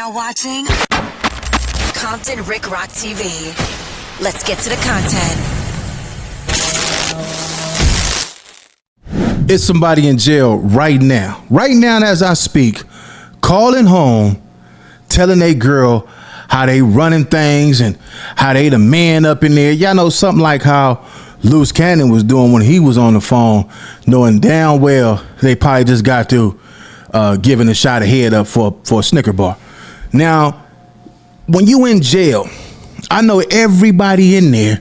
now watching Compton Rick Rock TV. Let's get to the content. It's somebody in jail right now as I speak, calling home, telling a girl how they running things and how they the man up in there. Y'all know something like how Loose Cannon was doing when he was on the phone, knowing damn well they probably just got through giving a shot of head up for a Snicker bar. Now, when you in jail, I know everybody in there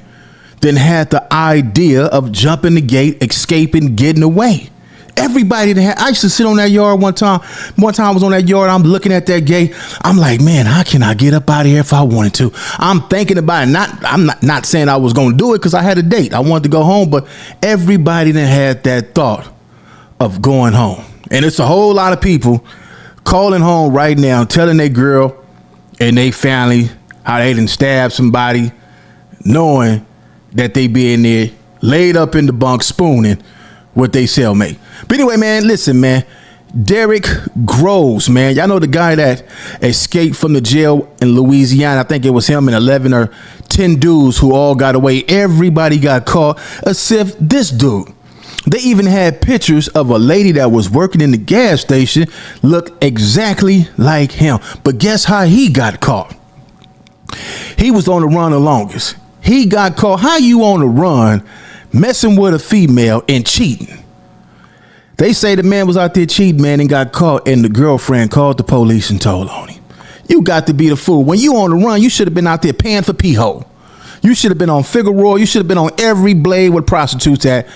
then had the idea of jumping the gate, escaping, getting away. Everybody that had, I used to sit on that yard one time. One time I was on that yard, I'm looking at that gate. I'm like, man, how can I get up out of here if I wanted to? I'm thinking about it. I'm not saying I was going to do it because I had a date. I wanted to go home, but everybody that had that thought of going home. And it's a whole lot of people calling home right now, telling their girl and they family how they done stabbed somebody, knowing that they be in there laid up in the bunk spooning with they cellmate. But anyway, man, listen, man. Derrick Groves, man. Y'all know the guy that escaped from the jail in Louisiana. I think it was him and 11 or 10 dudes who all got away. Everybody got caught except this dude. They even had pictures of a lady that was working in the gas station look exactly like him. But guess how he got caught? He was on the run the longest. He got caught. How you on the run messing with a female and cheating? They say the man was out there cheating, man, and got caught, and the girlfriend called the police and told on him. You got to be the fool. When you on the run, you should have been out there paying for pee-hole. You should have been on Figueroa. You should have been on every blade with prostitutes at,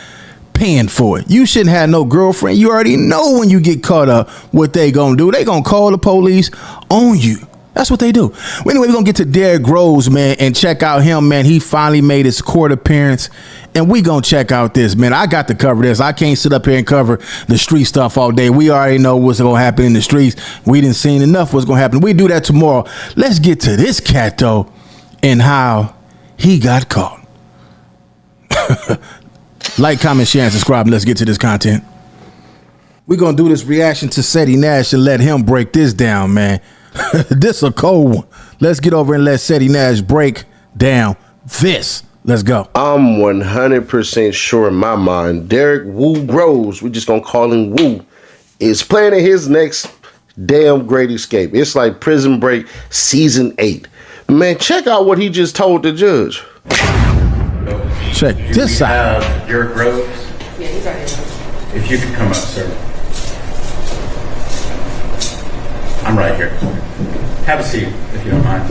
paying for it. You shouldn't have no girlfriend. You already know when you get caught up what they gonna do. They gonna call the police on you. That's what they do. Well, anyway, we're going to get to Derrick Groves, man, and check out him, man. He finally made his court appearance, and we going to check out this, man. I got to cover this. I can't sit up here and cover the street stuff all day. We already know what's going to happen in the streets. We didn't see enough what's going to happen. We do that tomorrow. Let's get to this cat, though, and how he got caught. Like, comment, share, and subscribe, and let's get to this content. We're going to do this reaction to Seti Nash and let him break this down, man. This a cold one. Let's get over and let Seti Nash break down this. Let's go. I'm 100% sure in my mind, Derrick Woo Groves, we're just going to call him Woo, is planning his next damn great escape. It's like Prison Break Season 8. Man, check out what he just told the judge. Check this out. Derrick Groves? Yeah, he's already there. If you could come up, sir. I'm right here. Have a seat, if you don't mind.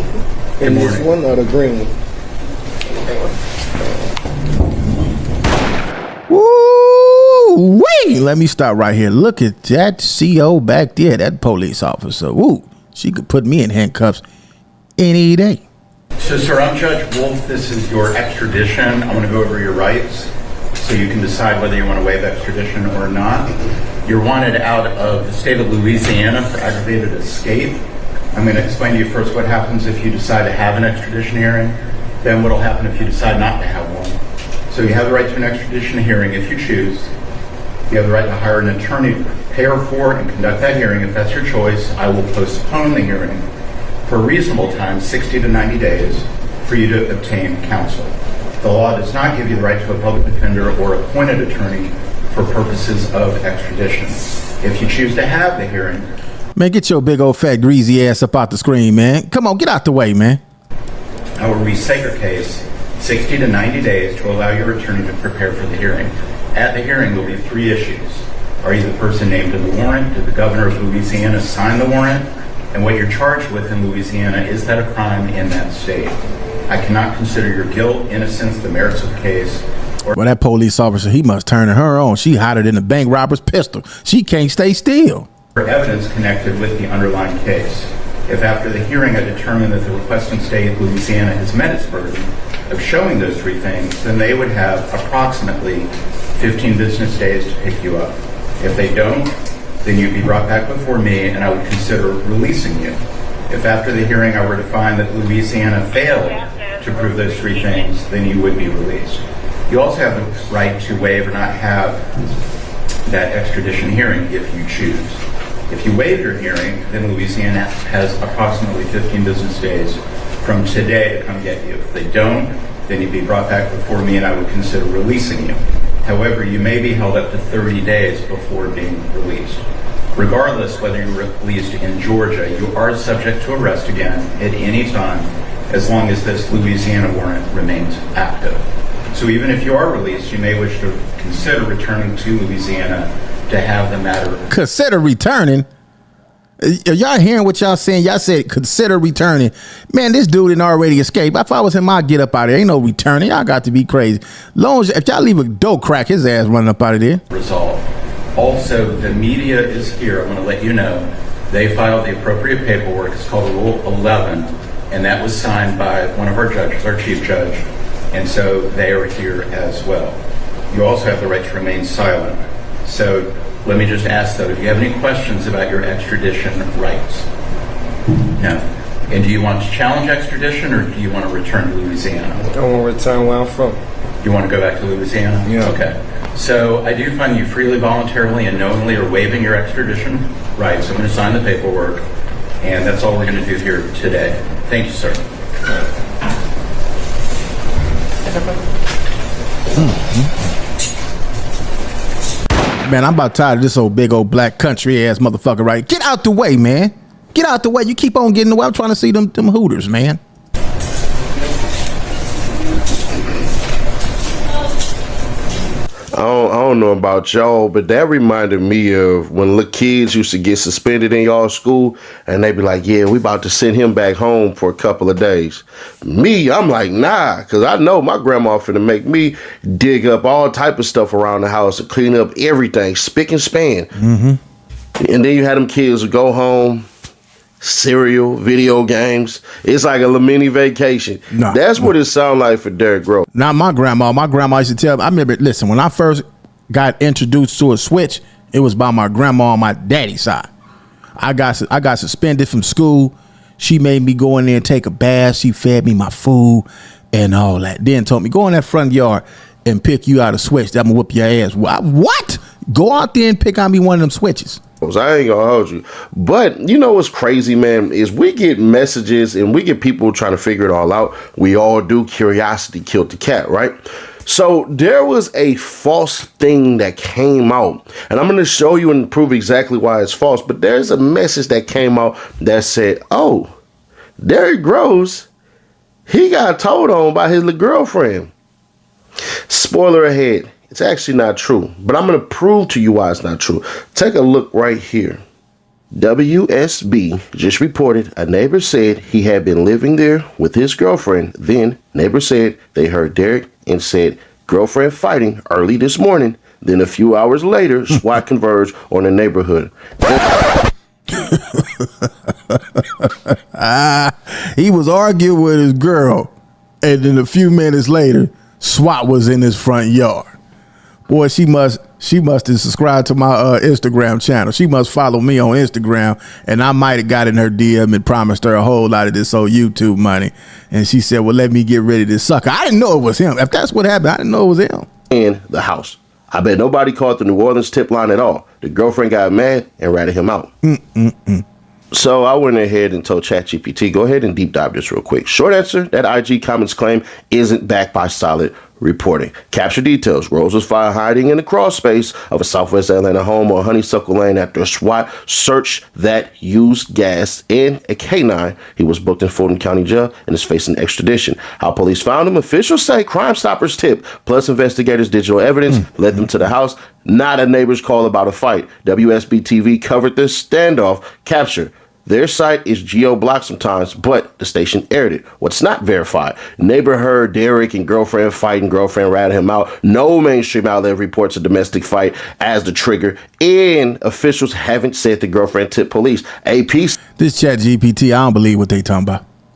Good morning. This one or the green one? Woo! Wait! Let me stop right here. Look at that CO back there, that police officer. Woo! She could put me in handcuffs any day. So, sir, I'm Judge Wolf. This is your extradition. I want to go over your rights so you can decide whether you want to waive extradition or not. You're wanted out of the state of Louisiana for aggravated escape. I'm going to explain to you first what happens if you decide to have an extradition hearing, then what will happen if you decide not to have one. So you have the right to an extradition hearing if you choose. You have the right to hire an attorney to prepare for and conduct that hearing. If that's your choice, I will postpone the hearing for a reasonable time, 60 to 90 days, for you to obtain counsel. The law does not give you the right to a public defender or appointed attorney for purposes of extradition. If you choose to have the hearing, man, get your big old fat greasy ass up out the screen, man. Come on, get out the way, man. I will reset your case 60 to 90 days to allow your attorney to prepare for the hearing. At the hearing, there will be 3 issues. Are you the person named in the warrant? Did the governor of Louisiana sign the warrant? And what you're charged with in Louisiana, is that a crime in that state? I cannot consider your guilt, innocence, the merits of the case. Well, that police officer, he must turn her on. She hotter than a bank robber's pistol. She can't stay still. For evidence connected with the underlying case. If after the hearing I determine that the requesting state, Louisiana, has met its burden of showing those 3 things, then they would have approximately 15 business days to pick you up. If they don't, then you'd be brought back before me and I would consider releasing you. If after the hearing I were to find that Louisiana failed to prove those 3 things, then you would be released. You also have the right to waive or not have that extradition hearing if you choose. If you waive your hearing, then Louisiana has approximately 15 business days from today to come get you. If they don't, then you'd be brought back before me and I would consider releasing you. However, you may be held up to 30 days before being released. Regardless whether you're released in Georgia, you are subject to arrest again at any time as long as this Louisiana warrant remains active. So even if you are released, you may wish to consider returning to Louisiana to have the matter. Consider returning? Are y'all hearing what y'all saying? Y'all said consider returning. Man, this dude didn't already escape. If I was him, I'd get up out of there. Ain't no returning. Y'all got to be crazy. Long as if y'all leave a dope crack, his ass running up out of there. Resolve. Also, the media is here. I'm going to let you know. They filed the appropriate paperwork. It's called Rule 11, and that was signed by one of our judges, our chief judge, and so they are here as well. You also have the right to remain silent. So let me just ask, though, if you have any questions about your extradition rights? No. And do you want to challenge extradition, or do you want to return to Louisiana? I want to return where I'm from. You want to go back to Louisiana? Yeah. Okay. So I do find you freely, voluntarily, and knowingly are waiving your extradition rights. I'm going to sign the paperwork, and that's all we're going to do here today. Thank you, sir. Man, I'm about tired of this old big old black country ass motherfucker, right? Get out the way, man. Get out the way. You keep on getting the way. I'm trying to see them Hooters, man. I don't know about y'all, but that reminded me of when little kids used to get suspended in y'all school and they be like, yeah, we about to send him back home for a couple of days. Me, I'm like, nah, because I know my grandma finna make me dig up all type of stuff around the house and clean up everything, spick and span. Mm-hmm. And then you had them kids who go home, cereal, video games. It's like a little mini vacation. Nah, that's what it sounds like for Derrick Groves. Not my grandma. My grandma used to tell me, I remember, listen, when I first got introduced to a switch, it was by my grandma on my daddy's side. I got suspended from school. She made me go in there and take a bath. She fed me my food and all that. Then told me, go in that front yard and pick you out a switch. I'm gonna whoop your ass. What? Go out there and pick out me one of them switches. I ain't gonna hold you. But you know what's crazy, man, is we get messages and we get people trying to figure it all out. We all do. Curiosity killed the cat, right? So there was a false thing that came out, and I'm going to show you and prove exactly why it's false. But there's a message that came out that said, oh, Derrick Groves, he got told on by his little girlfriend. Spoiler ahead. It's actually not true, but I'm going to prove to you why it's not true. Take a look right here. WSB just reported a neighbor said he had been living there with his girlfriend. Then neighbor said they heard Derrick and said girlfriend fighting early this morning. Then a few hours later, SWAT converged on the neighborhood. He was arguing with his girl, and then a few minutes later, SWAT was in his front yard. Boy, she must have subscribed to my Instagram channel. She must follow me on Instagram, and I might have got in her DM and promised her a whole lot of this old YouTube money. And she said, well, let me get rid of this sucker. I didn't know it was him. If that's what happened, I didn't know it was him. In the house. I bet nobody called the New Orleans tip line at all. The girlfriend got mad and ratted him out. So I went ahead and told ChatGPT, go ahead and deep dive this real quick. Short answer, that IG comments claim isn't backed by solid reporting. Capture details. Rose was found hiding in the crawl space of a Southwest Atlanta home on Honeysuckle Lane after a SWAT searched that used gas in a K9. He was booked in Fulton County Jail and is facing extradition. How police found him? Officials say Crime Stoppers tip plus investigators' digital evidence led them to the house. Not a neighbor's call about a fight. WSB TV covered this standoff. Capture. Their site is geo-blocked sometimes, but the station aired it. What's not verified? Neighbor heard Derrick and girlfriend fighting, girlfriend ratted him out. No mainstream outlet reports a domestic fight as the trigger, and officials haven't said the girlfriend tipped police. AP. This ChatGPT, I don't believe what they talking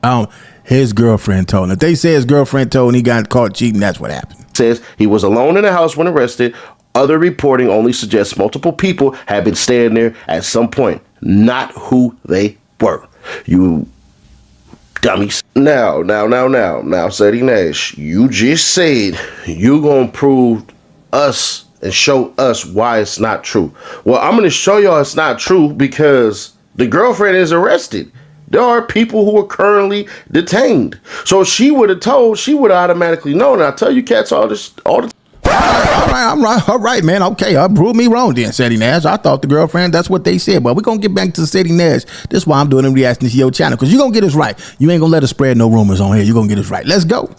about. His girlfriend told him. If they say his girlfriend told him he got caught cheating, that's what happened. Says he was alone in the house when arrested. Other reporting only suggests multiple people had been staying there at some point. Not who they were. You dummies. Now, Sadie Nash, you just said you gonna prove us and show us why it's not true. Well, I'm going to show y'all it's not true because the girlfriend is arrested. There are people who are currently detained. So if she would have told, she would have automatically known. And I tell you cats all the time. All right, man. Okay, prove me wrong then, Sadie Nash. I thought the girlfriend, that's what they said. But we're going to get back to Sadie Nash. This is why I'm doing them reactions to your channel, because you're going to get us right. You ain't going to let us spread no rumors on here. You're going to get us right. Let's go.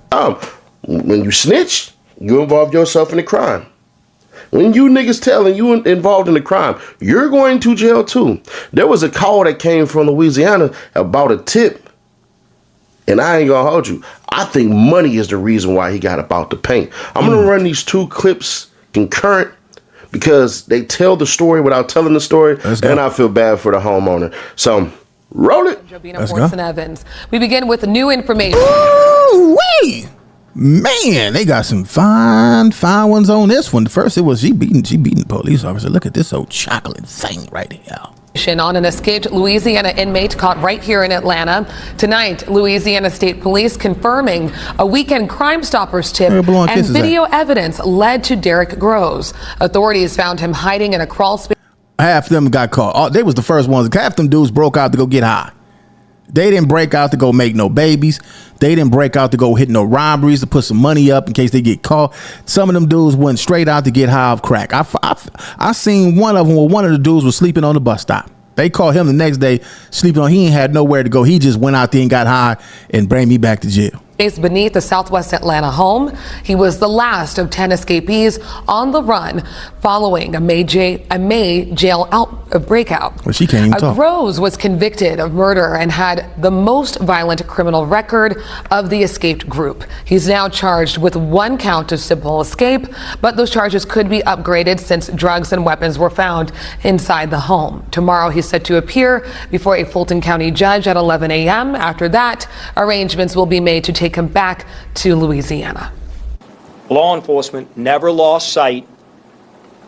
When you snitch, you involve yourself in a crime. When you niggas telling you involved in a crime, you're going to jail too. There was a call that came from Louisiana about a tip. And I ain't gonna hold you. I think money is the reason why he got about the paint. I'm gonna run these two clips concurrent because they tell the story without telling the story. And I feel bad for the homeowner. So roll it. Let's go. Evans. We begin with new information. Ooh-wee. Man, they got some fine ones on this one. First, it was she beating the police officer. Look at this old chocolate thing right here. On an escaped Louisiana inmate caught right here in Atlanta. Tonight, Louisiana State Police confirming a weekend Crime Stoppers tip and video evidence led to Derek Groves. Authorities found him hiding in a crawl space. Half of them got caught. Oh, they was the first ones. Half them dudes broke out to go get high. They didn't break out to go make no babies. They didn't break out to go hit no robberies to put some money up in case they get caught. Some of them dudes went straight out to get high off crack. I seen one of them where one of the dudes was sleeping on the bus stop. They called him the next day sleeping on. He ain't had nowhere to go. He just went out there and got high and bring me back to jail. Beneath the Southwest Atlanta home. He was the last of 10 escapees on the run following a May jail breakout. Well, she can't even talk. Groves was convicted of murder and had the most violent criminal record of the escaped group. He's now charged with 1 count of simple escape, but those charges could be upgraded since drugs and weapons were found inside the home. Tomorrow he's set to appear before a Fulton County judge at 11 a.m. After that, arrangements will be made to take him back to Louisiana. Law enforcement never lost sight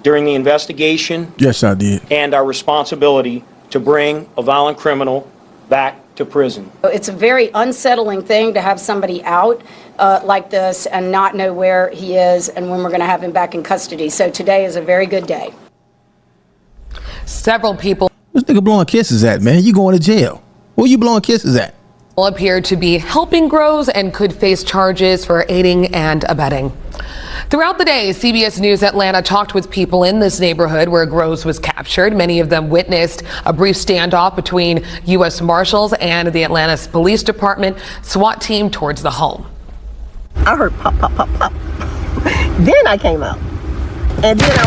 during the investigation. Yes, I did. And our responsibility to bring a violent criminal back to prison. It's a very unsettling thing to have somebody out like this and not know where he is and when we're going to have him back in custody. So today is a very good day. Several people. This nigga blowing kisses at, man. You going to jail. Where you blowing kisses at? Appear to be helping Groves and could face charges for aiding and abetting. Throughout the day, CBS News Atlanta talked with people in this neighborhood where Groves was captured. Many of them witnessed a brief standoff between U.S. Marshals and the Atlanta Police Department SWAT team towards the home. I heard pop, pop, pop, pop. Then I came out. And then I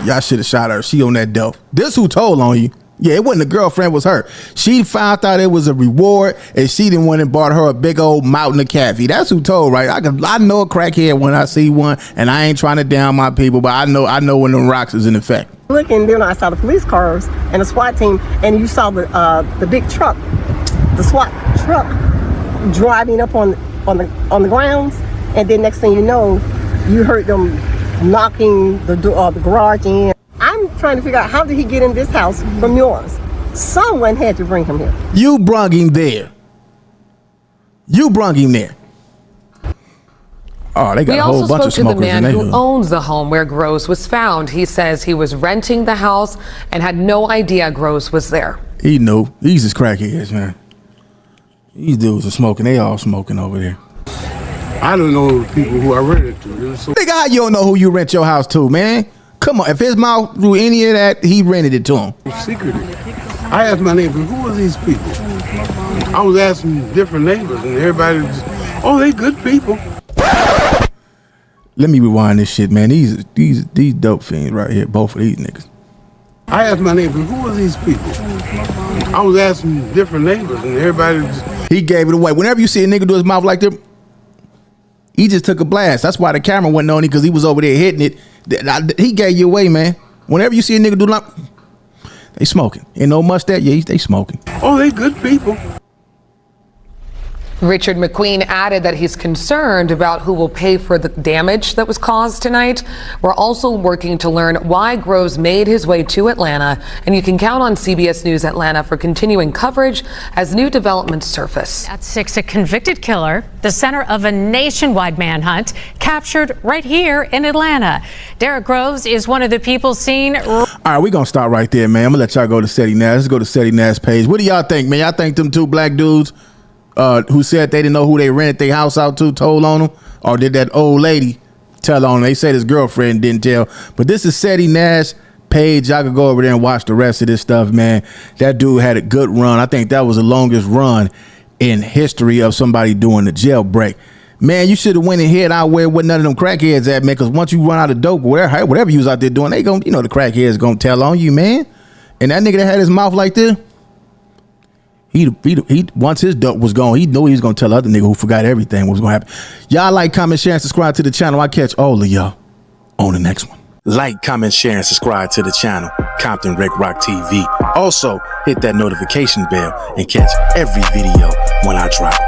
was... Y'all should have shot her. She on that dope. This who told on you. Yeah, it wasn't the girlfriend, it was her. She found out it was a reward, and she didn't want to bought her a big old mountain of caffeine. That's who told, right? I know a crackhead when I see one, and I ain't trying to down my people, but I know when them rocks is in effect. Looking, then I saw the police cars and the SWAT team, and you saw the big truck, the SWAT truck, driving up on the grounds, and then next thing you know, you heard them knocking the garage in. I'm trying to figure out, how did he get in this house from yours? Someone had to bring him here. You brung him there. Oh, they got a whole bunch of smokers in there. We also spoke to the man who owns the home where Groves was found. He says he was renting the house and had no idea Groves was there. He knew. These is crackheads, man. These dudes are smoking. They all smoking over there. I don't know the people who I rented to. Nigga, how you don't know who you rent your house to, man? Come on, if his mouth through any of that, he rented it to him. Secretly. I asked my neighbors, who are these people? I was asking different neighbors, and everybody was, oh, they good people. Let me rewind this shit, man. These dope fiends right here, both of these niggas. I asked my neighbors, who are these people? I was asking different neighbors, and everybody was... He gave it away. Whenever you see a nigga do his mouth like that, he just took a blast. That's why the camera wasn't on him, because he was over there hitting it. He gave you away, man. Whenever you see a nigga do like, they smoking. And no mustache, yeah, they smoking. Oh, they good people. Richard McQueen added that he's concerned about who will pay for the damage that was caused tonight. We're also working to learn why Groves made his way to Atlanta, and you can count on CBS News Atlanta for continuing coverage as new developments surface. At 6, a convicted killer, the center of a nationwide manhunt, captured right here in Atlanta. Derek Groves is one of the people seen. All right, we're going to start right there, man. I'm going to let y'all go to Seti Nash. Let's go to Seti Nash page. What do y'all think, man? Y'all think them two black dudes who said they didn't know who they rented their house out to told on them? Or did that old lady tell on them? They said his girlfriend didn't tell. But this is Seti Nash page. Y'all can go over there and watch the rest of this stuff, man. That dude had a good run. I think that was the longest run in history of somebody doing the jailbreak. Man, you should have went ahead out where none of them crackheads at, man, because once you run out of dope or whatever you was out there doing, they gon', the crackheads gonna tell on you, man. And that nigga that had his mouth like this, he once his dope was gone, he knew he was gonna tell other nigga who forgot everything what was gonna happen. Y'all like, comment, share, and subscribe to the channel. I catch all of y'all on the next one. Like, comment, share, and subscribe to the channel, Compton Rick Rock TV. Also, hit that notification bell and catch every video when I drop.